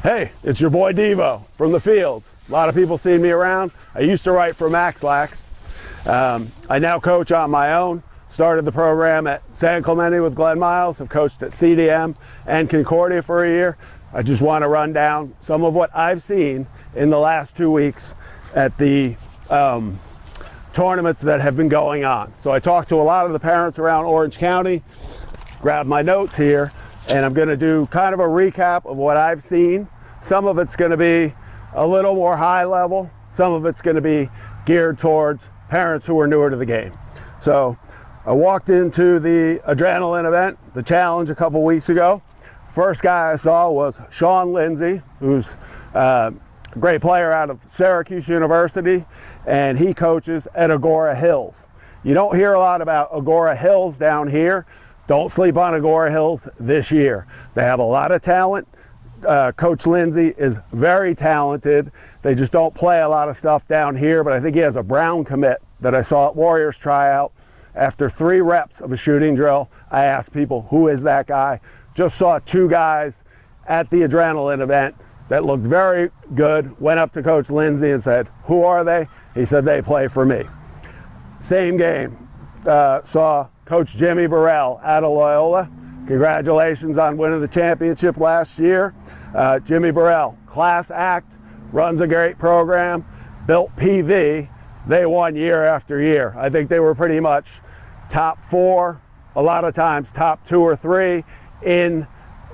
Hey, it's your boy Devo from the fields. A lot of people see me around. I used to write for LAX. I now coach on my own. Started the program at San Clemente with Glenn Miles. Have coached at CDM and Concordia for a year. I just want to run down some of what I've seen in the last 2 weeks at the tournaments that have been going on. So I talked to a lot of the parents around Orange County, grabbed my notes here, and I'm going to do kind of a recap of what I've seen. Some of it's going to be a little more high level. Some of it's going to be geared towards parents who are newer to the game. So I walked into the adrenaline event, the challenge, a couple weeks ago. First guy I saw was Sean Lindsay, who's a great player out of Syracuse University, and he coaches at Agoura Hills. You don't hear a lot about Agoura Hills down here. Don't sleep on Agoura Hills this year. They have a lot of talent. Coach Lindsay is very talented. They just don't play a lot of stuff down here, but I think he has a Brown commit that I saw at Warriors tryout. After 3 reps of a shooting drill, I asked people, who is that guy? Just saw 2 guys at the adrenaline event that looked very good. Went up to Coach Lindsay and said, who are they? He said, they play for me. Same game, saw Coach Jimmy Burrell out of Loyola. Congratulations on winning the championship last year. Jimmy Burrell, class act, runs a great program, built PV. They won year after year. I think they were pretty much top 4, a lot of times top 2 or 3 in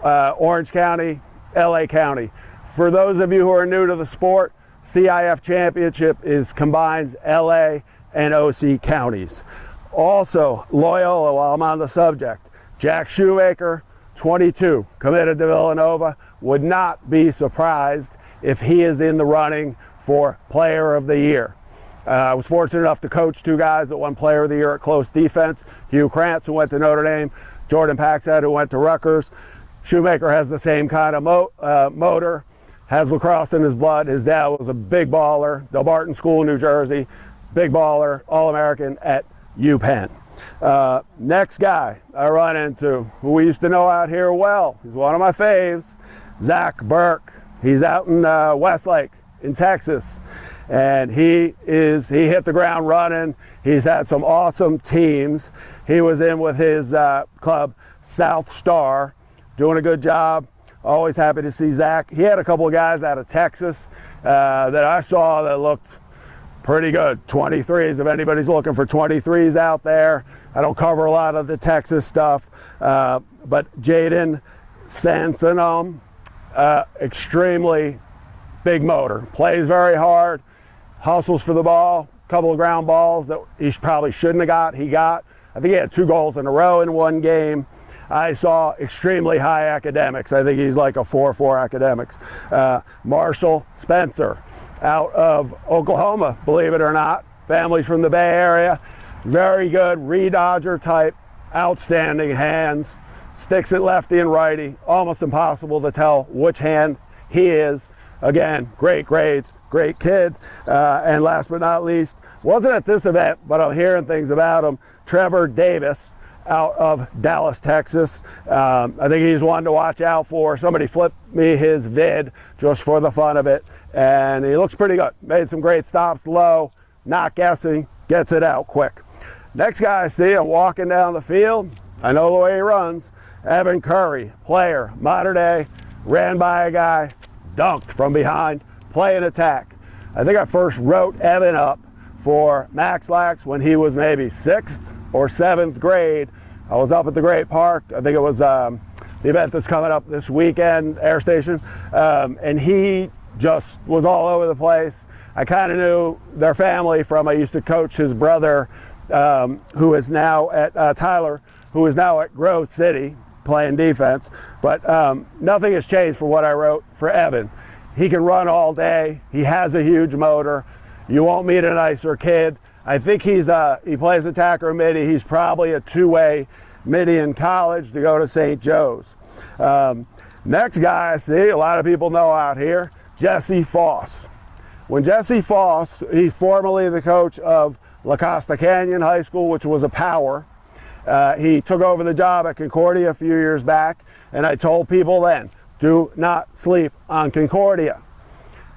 Orange County, LA County. For those of you who are new to the sport, CIF Championship combines LA and OC counties. Also, Loyola, while I'm on the subject, Jack Shoemaker, 22, committed to Villanova. Would not be surprised if he is in the running for Player of the Year. I was fortunate enough to coach 2 guys that won Player of the Year at close defense. Hugh Krantz, who went to Notre Dame, Jordan Paxhead, who went to Rutgers. Shoemaker has the same kind of motor, has lacrosse in his blood. His dad was a big baller, Del Barton School, New Jersey, big baller, All-American at UPenn. Next guy I run into, who we used to know out here well, he's one of my faves, Zach Burke. He's out in Westlake in Texas, and he hit the ground running. He's had some awesome teams. He was in with his club, South Star, doing a good job. Always happy to see Zach. He had a couple of guys out of Texas that I saw that looked pretty good. 23s, if anybody's looking for 23s out there. I don't cover a lot of the Texas stuff, but Jaden Sandstorm, extremely big motor. Plays very hard, hustles for the ball. A couple of ground balls that he probably shouldn't have got, he got. I think he had 2 goals in a row in one game. I saw extremely high academics. I think he's like a 4.4 academics. Marshall Spencer, out of Oklahoma, believe it or not. Family's from the Bay Area. Very good, re-dodger type, outstanding hands. Sticks it lefty and righty. Almost impossible to tell which hand he is. Again, great grades, great kid. And last but not least, wasn't at this event, but I'm hearing things about him, Trevor Davis, out of Dallas, Texas. I think he's one to watch out for. Somebody flipped me his vid just for the fun of it, and he looks pretty good. Made some great stops low, not guessing, gets it out quick. Next guy I see, I'm walking down the field. I know the way he runs. Evan Curry, player, modern day, ran by a guy, dunked from behind, play and attack. I think I first wrote Evan up for LAX when he was maybe 6th or 7th grade. I was up at the Great Park. I think it was the event that's coming up this weekend, Air Station, and he just was all over the place. I kind of knew their family from, I used to coach his brother, who is now at Tyler, who is now at Grove City playing defense, but nothing has changed for what I wrote for Evan. He can run all day. He has a huge motor. You won't meet a nicer kid. I think he plays attacker midi. He's probably a 2-way midi in college to go to St. Joe's. Next guy I see, a lot of people know out here, Jesse Foss. When Jesse Foss, he's formerly the coach of La Costa Canyon High School, which was a power. He took over the job at Concordia a few years back, and I told people then, do not sleep on Concordia.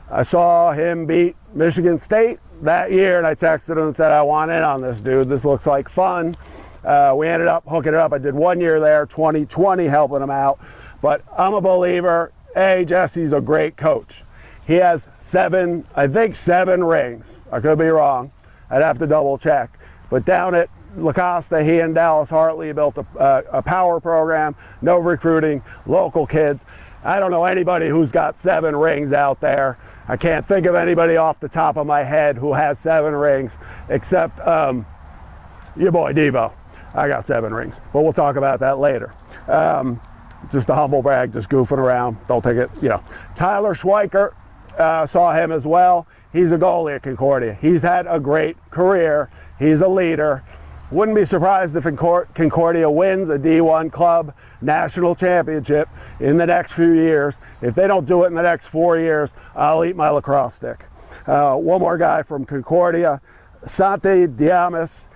I saw him beat Michigan State that year, and I texted him and said, I want in on this, dude. This looks like fun. We ended up hooking it up. I did 1 year there, 2020, helping him out. But I'm a believer. Jesse's a great coach. He has I think seven rings. I could be wrong. I'd have to double check. But down at La Costa, he and Dallas Hartley built a power program, no recruiting, local kids. I don't know anybody who's got 7 rings out there. I can't think of anybody off the top of my head who has 7 rings, except your boy DEVO. I got 7 rings, but we'll talk about that later. Just a humble brag, just goofing around. Don't take it, Tyler Schweiker, saw him as well. He's a goalie at Concordia. He's had a great career. He's a leader. Wouldn't be surprised if Concordia wins a D1 club national championship in the next few years. If they don't do it in the next 4 years, I'll eat my lacrosse stick. One more guy from Concordia, Santi Diamis,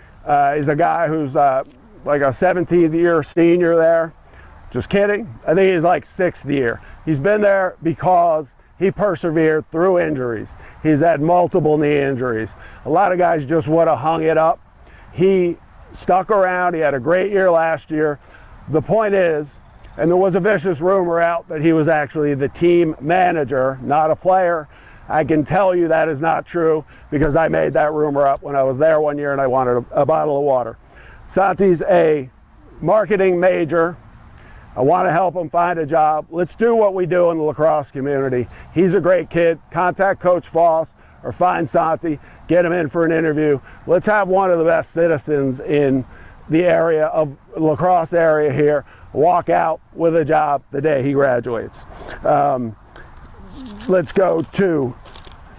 is a guy who's like a 17th year senior there. Just kidding. I think he's like 6th year. He's been there because he persevered through injuries. He's had multiple knee injuries. A lot of guys just would have hung it up. He stuck around. He had a great year last year. The point is, and there was a vicious rumor out that he was actually the team manager, not a player. I can tell you that is not true because I made that rumor up when I was there 1 year and I wanted a bottle of water. Santi's a marketing major. I want to help him find a job. Let's do what we do in the lacrosse community. He's a great kid. Contact Coach Foss or find Santi, get him in for an interview. Let's have one of the best citizens in the area of lacrosse area here walk out with a job the day he graduates. Let's go to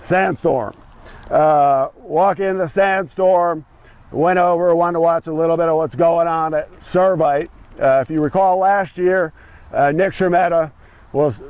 Sandstorm. Walk into Sandstorm, went over, wanted to watch a little bit of what's going on at Servite. If you recall last year, Nick Schermetta was an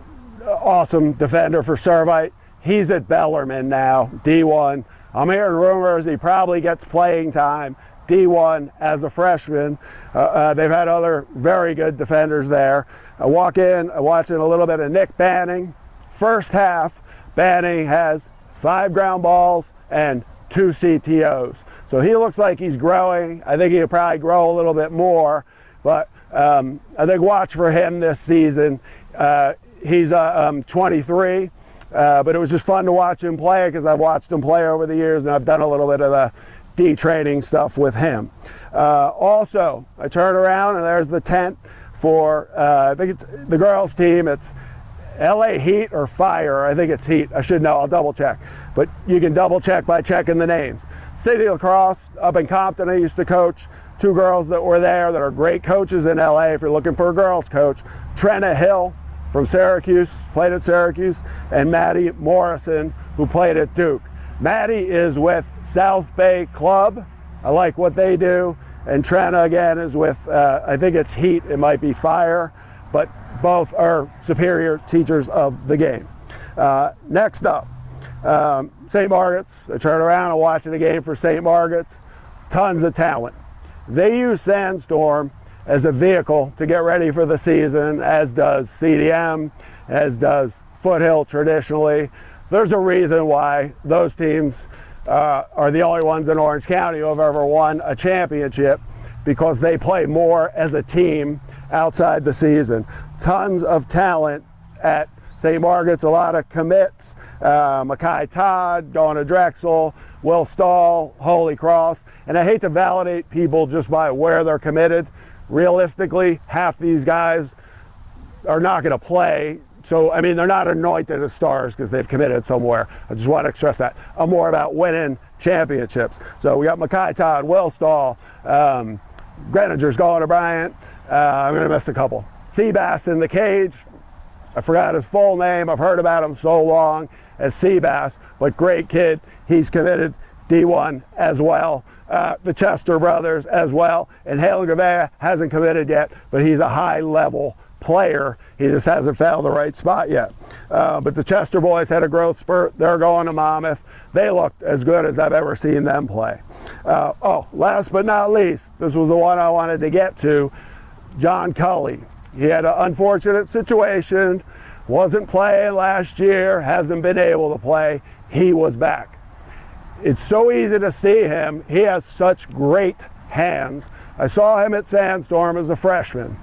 awesome defender for Servite. He's at Bellarmine now, D1. I'm hearing rumors he probably gets playing time, D1 as a freshman. They've had other very good defenders there. I walk in, watching a little bit of Nick Banning. First half, Banning has 5 ground balls and 2 CTOs. So he looks like he's growing. I think he'll probably grow a little bit more, but I think watch for him this season. He's 23, but it was just fun to watch him play because I've watched him play over the years and I've done a little bit of the D-training stuff with him. Also, I turn around and there's the tent for, I think it's the girls team. It's LA Heat or Fire. I think it's Heat. I should know. I'll double check. But you can double check by checking the names. City Lacrosse up in Compton, I used to coach. 2 girls that were there that are great coaches in LA if you're looking for a girls coach. Trenna Hill from Syracuse, played at Syracuse, and Maddie Morrison, who played at Duke. Maddie is with South Bay Club. I like what they do. And Trenna, again, is with, I think it's Heat, it might be Fire, but both are superior teachers of the game. Next up, St. Margaret's. I turn around and watching the game for St. Margaret's. Tons of talent. They use Sandstorm as a vehicle to get ready for the season, as does CDM, as does Foothill traditionally. There's a reason why those teams are the only ones in Orange County who have ever won a championship, because they play more as a team outside the season. Tons of talent at St. Margaret's, a lot of commits. Mackay Todd going to Drexel, Will Stahl, Holy Cross. And I hate to validate people just by where they're committed. Realistically, half these guys are not going to play. So, I mean, they're not anointed as stars because they've committed somewhere. I just want to stress that. I'm more about winning championships. So we got Mackay Todd, Will Stahl, Greninger's going to Bryant. I'm going to miss a couple. Seabass in the cage. I forgot his full name. I've heard about him so long as Seabass, but great kid. He's committed D1 as well. The Chester brothers as well. And Halen Gavea hasn't committed yet, but he's a high-level player. He just hasn't found the right spot yet. But the Chester boys had a growth spurt. They're going to Monmouth. They looked as good as I've ever seen them play. Last but not least, this was the one I wanted to get to, John Cully. He had an unfortunate situation wasn't playing last year, hasn't been able to play. He was back. It's so easy to see him. He has such great hands. I saw him at Sandstorm as a freshman.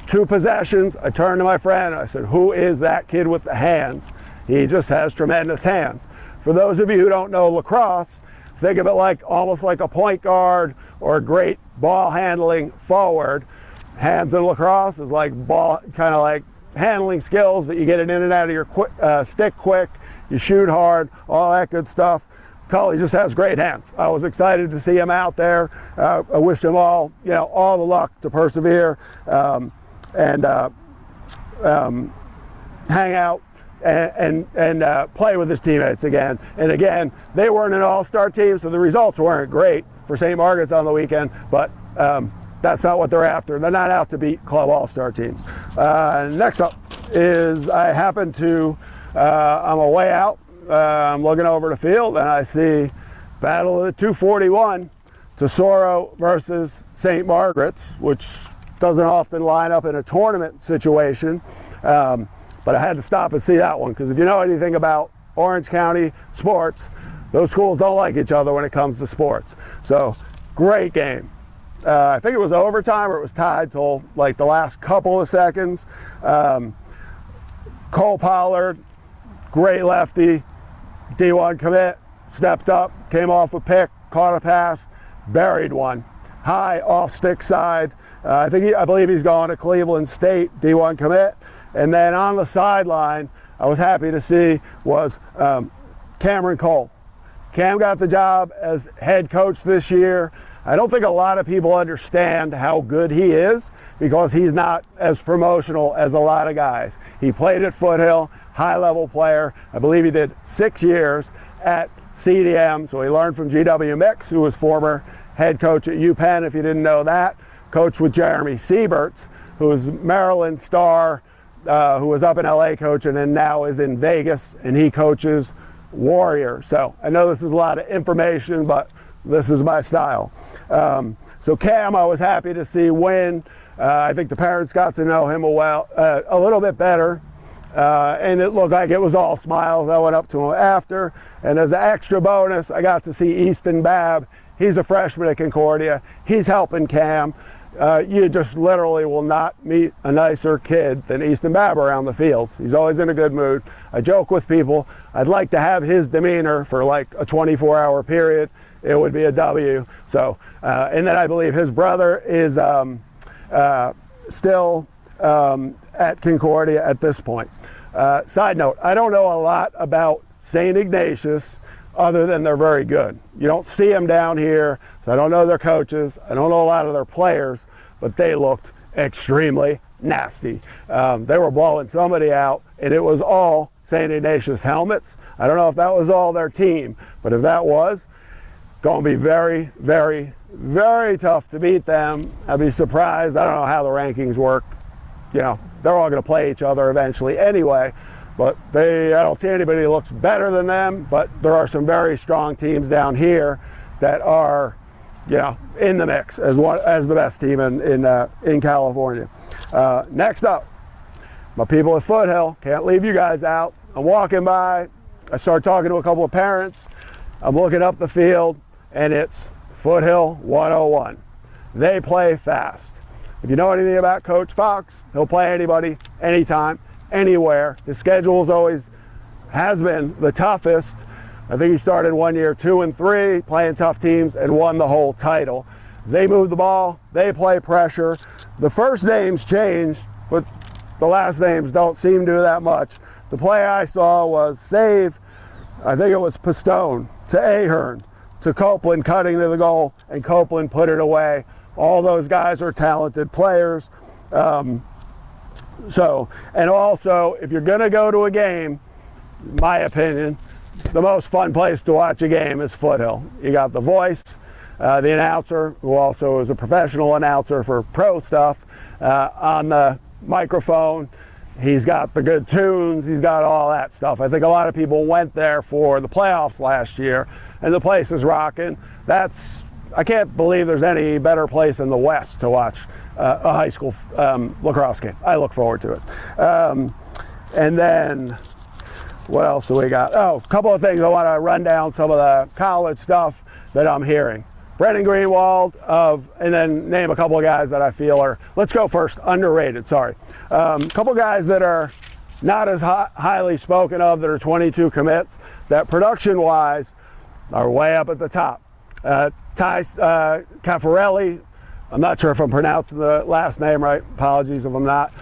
2 possessions, I turned to my friend and I said, who is that kid with the hands? He just has tremendous hands. For those of you who don't know lacrosse, think of it like almost like a point guard or a great ball handling forward. Hands in lacrosse is like ball, kind of like handling skills, but you get it in and out of your stick quick, you shoot hard, all that good stuff. Cully just has great hands. I was excited to see him out there. I wish him all the luck to persevere and hang out and play with his teammates again. And again, they weren't an all-star team, so the results weren't great for St. Margaret's on the weekend, but that's not what they're after. They're not out to beat club all-star teams. Next up is I happen to, on my way out, I'm looking over the field and I see Battle of the 241, Tesoro versus St. Margaret's, which doesn't often line up in a tournament situation. But I had to stop and see that one, because if you know anything about Orange County sports, those schools don't like each other when it comes to sports. So, great game. I think it was overtime or it was tied till like the last couple of seconds. Cole Pollard, great lefty, D1 commit, stepped up, came off a pick, caught a pass, buried one. High off stick side. I believe he's going to Cleveland State, D1 commit. And then on the sideline, I was happy to see was Cameron Cole. Cam got the job as head coach this year. I don't think a lot of people understand how good he is, because he's not as promotional as a lot of guys. He played at Foothill, high-level player. I believe he did 6 years at CDM, so he learned from GW Mix, who was former head coach at UPenn, if you didn't know that. Coached with Jeremy Sieberts, who was Maryland star, who was up in LA coaching and now is in Vegas, and he coaches Warrior. So I know this is a lot of information, but this is my style. So Cam, I was happy to see win. I think the parents got to know him a little bit better, and it looked like it was all smiles. I went up to him after, and as an extra bonus, I got to see Easton Babb. He's a freshman at Concordia. He's helping Cam. You just literally will not meet a nicer kid than Easton Babb around the fields. He's always in a good mood. I joke with people, I'd like to have his demeanor for like a 24-hour period. It would be a W. So, and then I believe his brother is still at Concordia at this point. Side note, I don't know a lot about St. Ignatius other than they're very good. You don't see them down here, so I don't know their coaches. I don't know a lot of their players, but they looked extremely nasty. They were blowing somebody out, and it was all St. Ignatius helmets. I don't know if that was all their team, but if that was, going to be very, very, very tough to beat them. I'd be surprised. I don't know how the rankings work. You know, they're all going to play each other eventually anyway. But I don't see anybody who looks better than them, but there are some very strong teams down here that are, you know, in the mix as the best team in California. Next up, my people at Foothill. Can't leave you guys out. I'm walking by, I start talking to a couple of parents. I'm looking up the field, and it's Foothill 101. They play fast. If you know anything about Coach Fox, he'll play anybody, anytime, anywhere. His schedule has been the toughest. I think he started one year 2-3, playing tough teams, and won the whole title. They move the ball, they play pressure. The first names change, but the last names don't seem to do that much. The play I saw was save, I think it was Pistone to Ahern, to Copeland cutting to the goal, and Copeland put it away. All those guys are talented players. So, and also, if you're going to go to a game, my opinion, the most fun place to watch a game is Foothill. You got the voice, the announcer, who also is a professional announcer for pro stuff, on the microphone. He's got the good tunes. He's got all that stuff. I think a lot of people went there for the playoffs last year, and the place is rocking. I can't believe there's any better place in the West to watch a high school lacrosse game. I look forward to it. And then, what else do we got? Oh, a couple of things. I want to run down some of the college stuff that I'm hearing. Brendan Greenwald and then name a couple of guys that I feel are, let's go first, underrated, sorry. A couple guys that are not as highly spoken of, that are 22 commits, that production-wise are way up at the top. Ty Caffarelli, I'm not sure if I'm pronouncing the last name right, apologies if I'm not.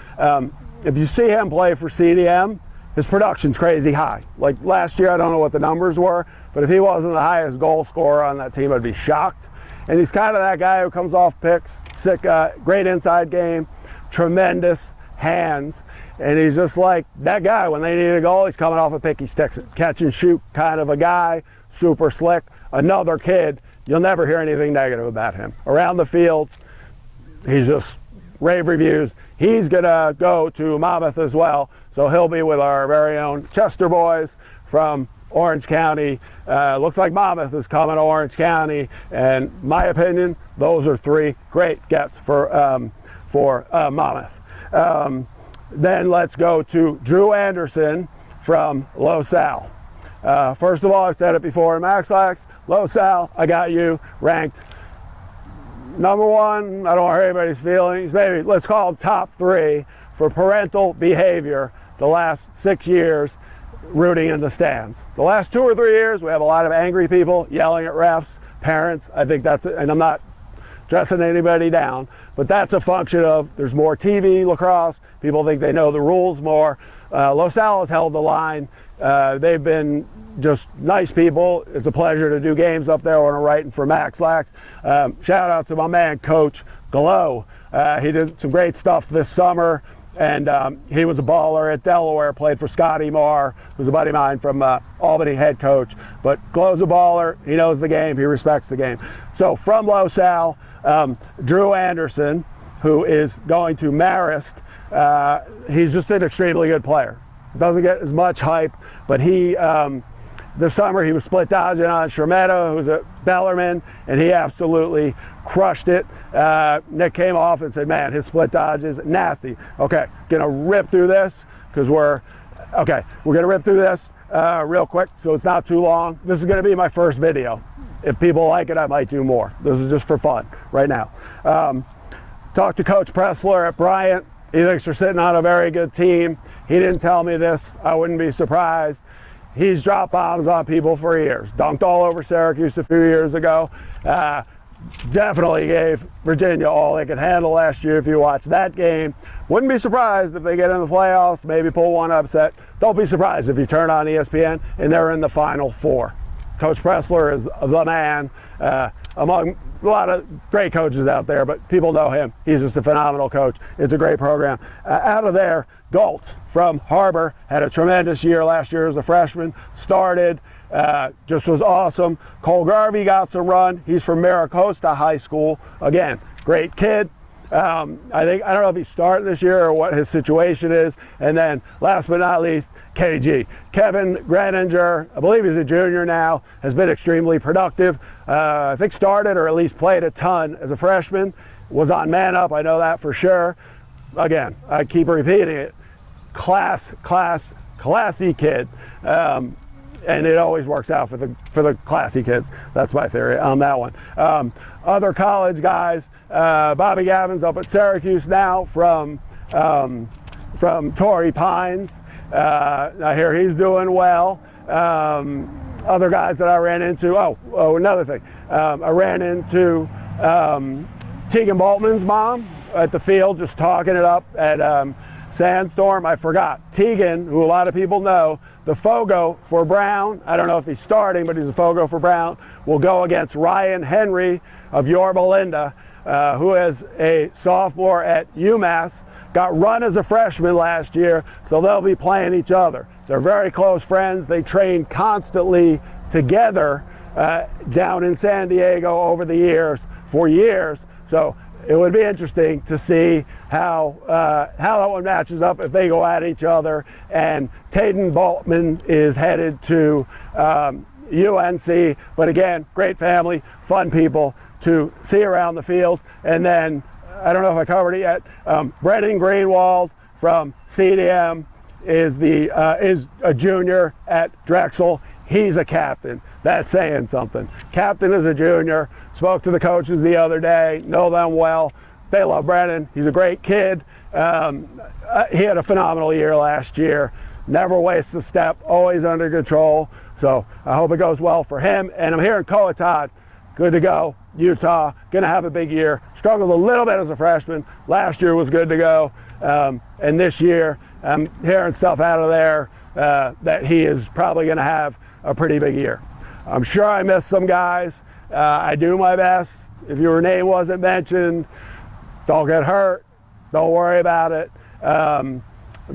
If you see him play for CDM, his production's crazy high. Like last year, I don't know what the numbers were, but if he wasn't the highest goal scorer on that team, I'd be shocked. And he's kind of that guy who comes off picks, great inside game, tremendous hands, and he's just like that guy. When they need a goal, he's coming off a pick, he sticks it. Catch and shoot kind of a guy, super slick. Another kid, you'll never hear anything negative about him. Around the field, he's just rave reviews. He's gonna go to Monmouth as well, so he'll be with our very own Chester boys from Orange County. Looks like Monmouth is coming to Orange County, and my opinion, those are three great gets for Monmouth. Then let's go to Drew Anderson from LaSalle. First of all, I've said it before in MaxLax, LaSalle, I got you ranked number one. I don't want to hurt anybody's feelings. Maybe let's call them top three for parental behavior the last 6 years rooting in the stands. The last 2 or 3 years, we have a lot of angry people yelling at refs, parents. I think that's it, and I'm not dressing anybody down, but that's a function of there's more TV lacrosse. People think they know the rules more. LaSalle has held the line. They've been just nice people. It's a pleasure to do games up there when I'm writing for MaxLax. Shout out to my man, Coach Glow. He did some great stuff this summer, and he was a baller at Delaware, played for Scotty Marr, who's a buddy of mine from Albany, head coach. But Glow's a baller. He knows the game. He respects the game. So from LaSalle, Drew Anderson, who is going to Marist. He's just an extremely good player. Doesn't get as much hype, but he, this summer he was split dodging on Shermetta, who's a Bellarmine, and he absolutely crushed it. Nick came off and said, man, his split dodge is nasty. Okay, gonna rip through this, because we're gonna rip through this real quick, so it's not too long. This is gonna be my first video. If people like it, I might do more. This is just for fun right now. Talked to Coach Pressler at Bryant. He thinks they're sitting on a very good team. He didn't tell me this. I wouldn't be surprised. He's dropped bombs on people for years. Dunked all over Syracuse a few years ago. Definitely gave Virginia all they could handle last year if you watch that game. Wouldn't be surprised if they get in the playoffs, maybe pull one upset. Don't be surprised if you turn on ESPN and they're in the Final Four. Coach Pressler is the man among a lot of great coaches out there, but people know him. He's just a phenomenal coach. It's a great program. Out of there, Galt from Harbor had a tremendous year last year as a freshman. Started, just was awesome. Cole Garvey got some run. He's from Maricosta High School. Again, great kid. I don't know if he's starting this year or what his situation is. And then last but not least, KG. Kevin Greninger, I believe he's a junior now, has been extremely productive. I think started or at least played a ton as a freshman. Was on Man Up, I know that for sure. Again, I keep repeating it. Classy kid. And it always works out for the classy kids. That's my theory on that one. Other college guys, Bobby Gavin's up at Syracuse now from Torrey Pines. I hear he's doing well. Other guys that I ran into, another thing. I ran into Tegan Boltman's mom at the field, just talking it up at Sandstorm. I forgot. Tegan, who a lot of people know, the Fogo for Brown, I don't know if he's starting, but he's a Fogo for Brown, will go against Ryan Henry of Yorba Linda, who is a sophomore at UMass, got run as a freshman last year, so they'll be playing each other. They're very close friends. They train constantly together down in San Diego over the years, for years. So it would be interesting to see how that one matches up if they go at each other. And Tayden Boltman is headed to UNC, but again, great family, fun people to see around the field. And then, I don't know if I covered it yet, Brendan Greenwald from CDM is a junior at Drexel. He's a captain. That's saying something. Captain is a junior. Spoke to the coaches the other day. Know them well. They love Brennan. He's a great kid. He had a phenomenal year last year. Never wastes a step. Always under control. So I hope it goes well for him. And I'm hearing Coatad, good to go. Utah, going to have a big year. Struggled a little bit as a freshman. Last year was good to go. And this year, I'm hearing stuff out of there that he is probably going to have a pretty big year. I'm sure I missed some guys. I do my best. If your name wasn't mentioned, don't get hurt. Don't worry about it. I'm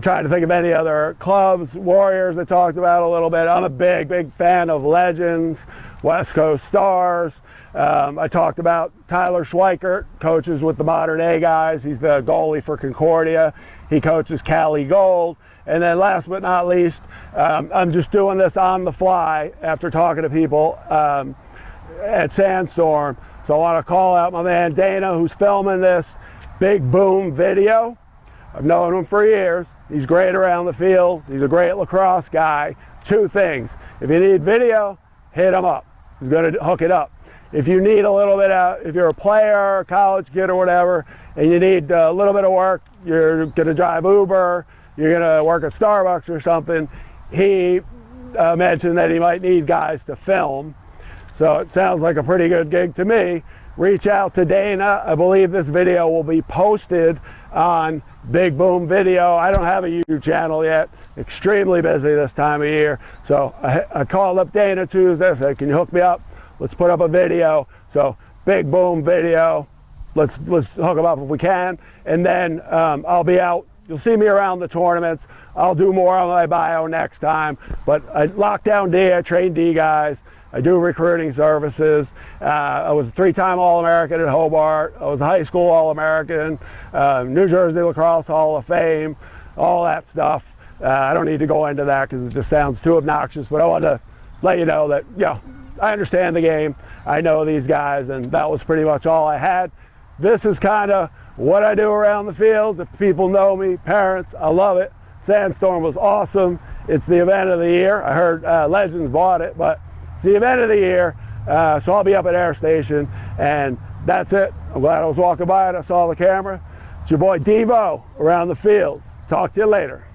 trying to think of any other clubs. Warriors I talked about a little bit. I'm a big fan of Legends, West Coast Stars. I talked about Tyler Schweikert, coaches with the Modern A guys. He's the goalie for Concordia. He coaches Cali Gold. And then last but not least, I'm just doing this on the fly after talking to people at Sandstorm. So I want to call out my man Dana, who's filming this Big Boom video. I've known him for years. He's great around the field. He's a great lacrosse guy. Two things. If you need video, hit him up. He's going to hook it up. If you need a little bit of, if you're a player, college kid or whatever, and you need a little bit of work, you're going to drive Uber, you're going to work at Starbucks or something, he mentioned that he might need guys to film. So it sounds like a pretty good gig to me. Reach out to Dana. I believe this video will be posted on Big Boom Video. I don't have a YouTube channel yet. Extremely busy this time of year. So I called up Dana Tuesday, said, can you hook me up? Let's put up a video. So Big Boom Video. Let's hook them up if we can. And then I'll be out. You'll see me around the tournaments. I'll do more on my bio next time. But I lock down D, I train D guys. I do recruiting services. I was a 3-time All-American at Hobart. I was a high school All-American, New Jersey Lacrosse Hall of Fame, all that stuff. I don't need to go into that because it just sounds too obnoxious, but I want to let you know that, I understand the game. I know these guys, and that was pretty much all I had. This is kind of what I do around the fields. If people know me, parents, I love it. Sandstorm was awesome. It's the event of the year. I heard Legends bought it, but it's the event of the year, so I'll be up at Air Station, and that's it. I'm glad I was walking by and I saw the camera. It's your boy DEVO around the fields. Talk to you later.